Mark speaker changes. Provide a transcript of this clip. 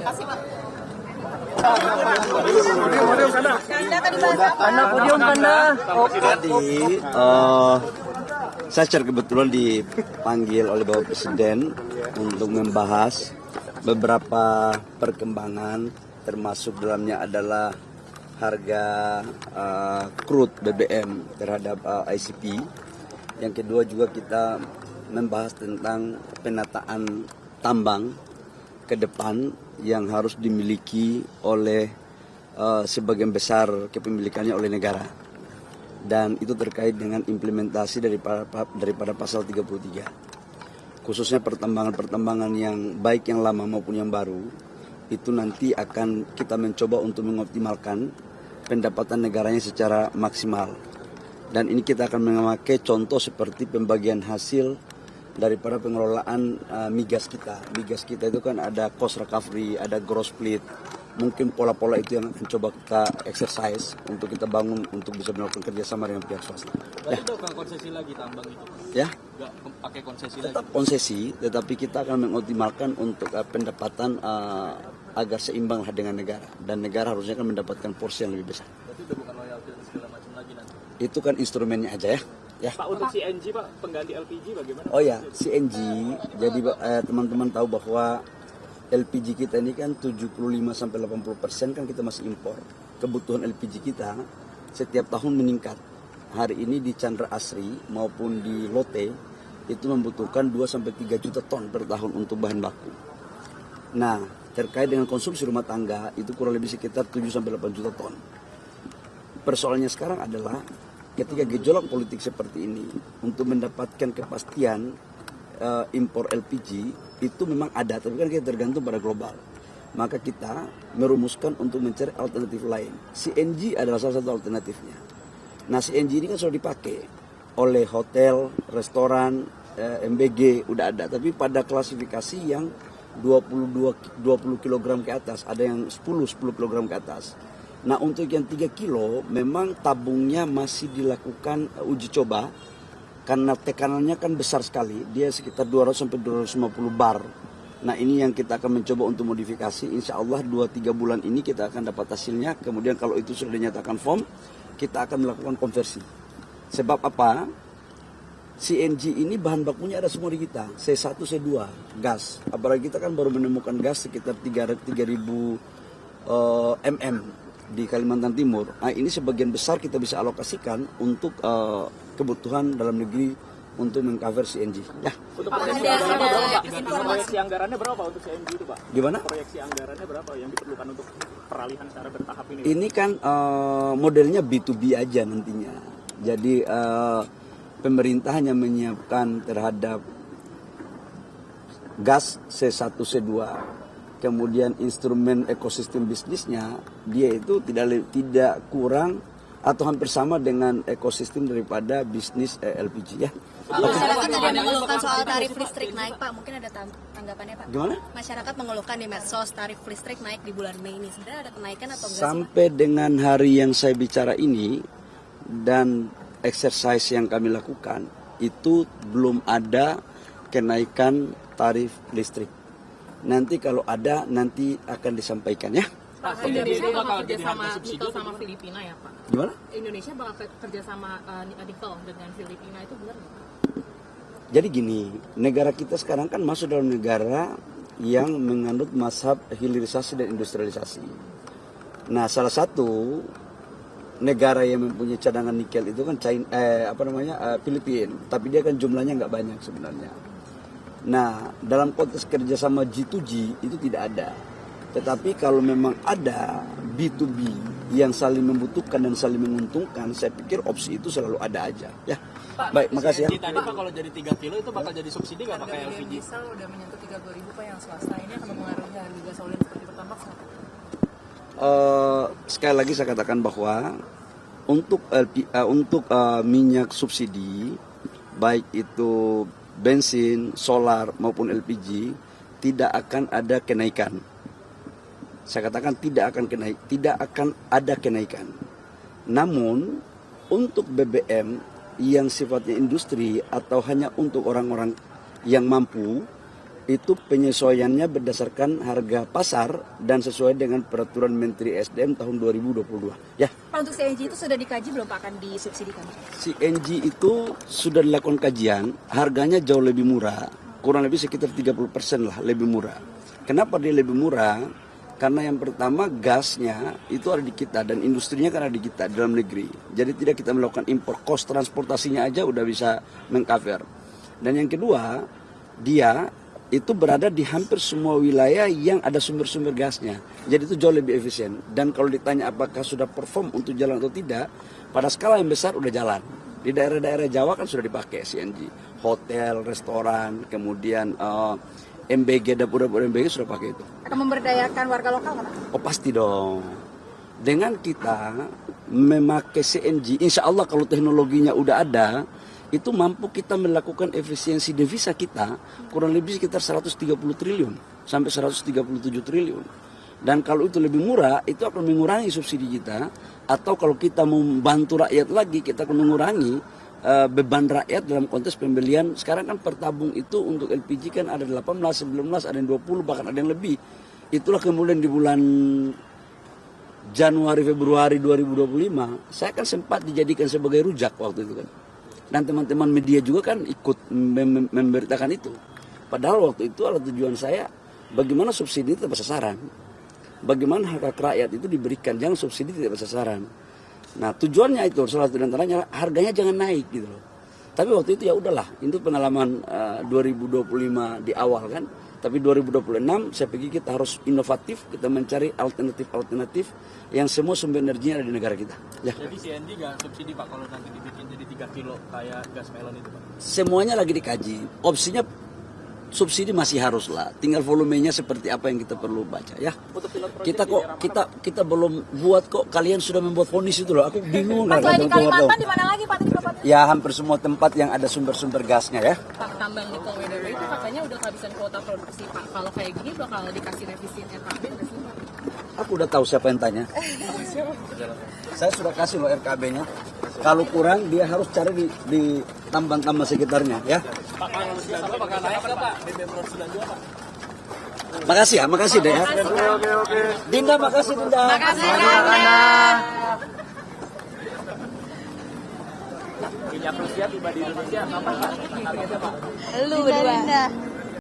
Speaker 1: Kasih, Pak.
Speaker 2: Tadi saya secara kebetulan dipanggil oleh Bapak Presiden untuk membahas beberapa perkembangan, termasuk dalamnya adalah harga crude BBM terhadap ICP. Yang kedua juga kita membahas tentang penataan tambang ke depan yang harus dimiliki oleh sebagian besar kepemilikannya oleh negara, dan itu terkait dengan implementasi daripada pasal 33, khususnya pertambangan yang baik yang lama maupun yang baru. Itu nanti akan kita mencoba untuk mengoptimalkan pendapatan negaranya secara maksimal, dan ini kita akan memakai contoh seperti pembagian hasil daripada pengelolaan migas kita. Migas kita itu kan ada cost recovery, ada gross split. Mungkin pola-pola itu yang akan coba kita exercise untuk kita bangun untuk bisa melakukan kerjasama dengan pihak swasta.
Speaker 3: Berarti itu akan konsesi lagi tambang itu?
Speaker 2: Ya?
Speaker 3: Nggak pakai konsesi
Speaker 2: tetap
Speaker 3: lagi?
Speaker 2: konsesi, tetapi kita akan mengoptimalkan untuk pendapatan agar seimbang dengan negara. Dan negara harusnya kan mendapatkan porsi yang lebih besar.
Speaker 3: Berarti itu bukan loyalty dan segala macam lagi nanti?
Speaker 2: Itu kan instrumennya aja ya. Ya.
Speaker 3: Pak, untuk CNG Pak, pengganti LPG bagaimana?
Speaker 2: Oh ya, CNG. Jadi teman-teman tahu bahwa LPG kita ini kan 75-80% kan kita masih impor. Kebutuhan LPG kita setiap tahun meningkat. Hari ini di Chandra Asri maupun di Lotte itu membutuhkan 2-3 juta ton per tahun untuk bahan baku. Nah, terkait dengan konsumsi rumah tangga itu kurang lebih sekitar 7-8 juta ton. Persoalannya sekarang adalah ketika gejolak politik seperti ini, untuk mendapatkan kepastian impor LPG itu memang ada, tapi kan kita tergantung pada global. Maka kita merumuskan untuk mencari alternatif lain. CNG adalah salah satu alternatifnya. Nah, CNG ini kan sudah dipakai oleh hotel, restoran, MBG udah ada, tapi pada klasifikasi yang 20 kg ke atas, ada yang 10 kg ke atas. Nah, untuk yang 3 kilo memang tabungnya masih dilakukan uji coba karena tekanannya kan besar sekali, dia sekitar 200-250 bar. Nah, ini yang kita akan mencoba untuk modifikasi. Insya Allah 2-3 bulan ini kita akan dapat hasilnya. Kemudian kalau itu sudah dinyatakan firm, kita akan melakukan konversi. Sebab apa? CNG ini bahan bakunya ada semua di kita, C1, C2, gas. Apalagi kita kan baru menemukan gas sekitar 3.000 mm di Kalimantan Timur. Nah, ini sebagian besar kita bisa alokasikan untuk kebutuhan dalam negeri untuk mengcover CNG. Ya.
Speaker 3: Untuk proyeksi anggarannya berapa untuk CNG itu, Pak?
Speaker 2: Gimana?
Speaker 3: Proyeksi anggarannya berapa yang diperlukan untuk peralihan secara bertahap ini?
Speaker 2: Ini kan modelnya B2B aja nantinya. Jadi pemerintah hanya menyiapkan terhadap gas C1, C2. Kemudian instrumen ekosistem bisnisnya dia itu tidak kurang atau hampir sama dengan ekosistem daripada bisnis LPG ya.
Speaker 1: Masyarakat ada mengeluhkan soal tarif listrik naik, Pak. Mungkin ada tanggapannya, Pak?
Speaker 2: Gimana?
Speaker 1: Masyarakat mengeluhkan di medsos tarif listrik naik di bulan Mei ini. Sebenarnya ada kenaikan atau enggak?
Speaker 2: Sampai dengan hari yang saya bicara ini dan exercise yang kami lakukan itu belum ada kenaikan tarif listrik. Nanti kalau ada, nanti akan disampaikan ya.
Speaker 4: Pak, Indonesia bakal kerjasama nikel sama Filipina ya, Pak?
Speaker 2: Gimana?
Speaker 4: Indonesia bakal kerjasama nikel dengan Filipina, itu benar nggak, Pak?
Speaker 2: Jadi gini, negara kita sekarang kan masuk dalam negara yang menganut mazhab hilirisasi dan industrialisasi. Nah, salah satu negara yang mempunyai cadangan nikel itu kan Filipina, tapi dia kan jumlahnya nggak banyak sebenarnya. Nah, dalam konteks kerjasama G2G itu tidak ada. Tetapi kalau memang ada B2B yang saling membutuhkan dan saling menguntungkan, saya pikir opsi itu selalu ada aja. Ya,
Speaker 3: Pak,
Speaker 2: baik, makasih ya.
Speaker 3: Tadi Pak, kalau jadi 3 kilo itu bakal jadi subsidi nggak pakai
Speaker 4: Harga
Speaker 3: LPG?
Speaker 4: diesel udah menyentuh 32.000, Pak, yang swasta. Ini akan mempengaruhi harga gasolin seperti Pertamax nggak, Pak?
Speaker 2: Sekali lagi saya katakan bahwa untuk minyak subsidi, baik itu bensin, solar maupun LPG, tidak akan ada kenaikan. Saya katakan tidak akan ada kenaikan. Namun untuk BBM yang sifatnya industri atau hanya untuk orang-orang yang mampu, itu penyesuaiannya berdasarkan harga pasar dan sesuai dengan peraturan Menteri SDM tahun 2022. Ya.
Speaker 1: Pak, untuk CNG itu sudah dikaji belum Pak akan disubsidikan?
Speaker 2: CNG itu sudah dilakukan kajian, harganya jauh lebih murah, kurang lebih sekitar 30% lah lebih murah. Kenapa dia lebih murah? Karena yang pertama gasnya itu ada di kita dan industrinya kan ada di kita dalam negeri. Jadi tidak kita melakukan impor, cost transportasinya aja udah bisa mengcover. Dan yang kedua, dia itu berada di hampir semua wilayah yang ada sumber-sumber gasnya. Jadi itu jauh lebih efisien. Dan kalau ditanya apakah sudah perform untuk jalan atau tidak, pada skala yang besar udah jalan. Di daerah-daerah Jawa kan sudah dipakai CNG. Hotel, restoran, kemudian MBG, dapur-dapur MBG sudah pakai itu.
Speaker 1: Akan memberdayakan warga lokal Pak?
Speaker 2: Oh pasti dong. Dengan kita memakai CNG, insya Allah kalau teknologinya udah ada, itu mampu kita melakukan efisiensi devisa kita kurang lebih sekitar 130 triliun sampai 137 triliun. Dan kalau itu lebih murah, itu akan mengurangi subsidi kita. Atau kalau kita mau membantu rakyat lagi, kita akan mengurangi beban rakyat dalam konteks pembelian. Sekarang kan per tabung itu untuk LPG kan ada 18, 19, ada yang 20, bahkan ada yang lebih. Itulah kemudian di bulan Januari, Februari 2025, saya kan sempat dijadikan sebagai rujak waktu itu kan. Dan teman-teman media juga kan ikut memberitakan itu. Padahal waktu itu adalah tujuan saya, bagaimana subsidi itu tepat sasaran. Bagaimana hak rakyat itu diberikan, jangan subsidi tidak bersasaran. Nah tujuannya itu, salah satu antaranya harganya jangan naik gitu loh. Tapi waktu itu ya udahlah, itu pengalaman 2025 di awal kan. Tapi 2026 saya pikir kita harus inovatif, kita mencari alternatif-alternatif yang semua sumber energinya ada di negara kita. Ya.
Speaker 3: Jadi CNG nggak subsidi Pak kalau nanti dibikin jadi 3 kilo kayak gas melon itu Pak?
Speaker 2: Semuanya lagi dikaji. Opsinya subsidi masih harus lah. Tinggal volumenya seperti apa yang kita perlu baca ya. Kita belum buat kok. Kalian sudah membuat vonis itu loh. Aku bingung.
Speaker 1: Pak, selain di Kalimantan di mana lagi Pak tadi Bapak?
Speaker 2: Ya hampir semua tempat yang ada sumber-sumber gasnya ya.
Speaker 4: Pak, tambang nikel Wedero itu katanya udah kehabisan kuota produksi Pak. Kalau kayak gini bakal dikasih revisi RKB nggak sih Pak?
Speaker 2: Aku udah tahu siapa yang tanya. Saya sudah kasih loh RKB-nya. Kalau kurang dia harus cari di tambang-tambang sekitarnya ya.
Speaker 3: Pak, kalau 92 bakal naik nggak Pak? BBM 92 Pak?
Speaker 2: Makasih ya, makasih deh ya. Oke. Dinda, makasih Dinda.
Speaker 1: Makasih Dinda.
Speaker 3: Minyak Rusia tiba di Indonesia kapan Pak? Targetnya Pak?
Speaker 1: Lu berdua.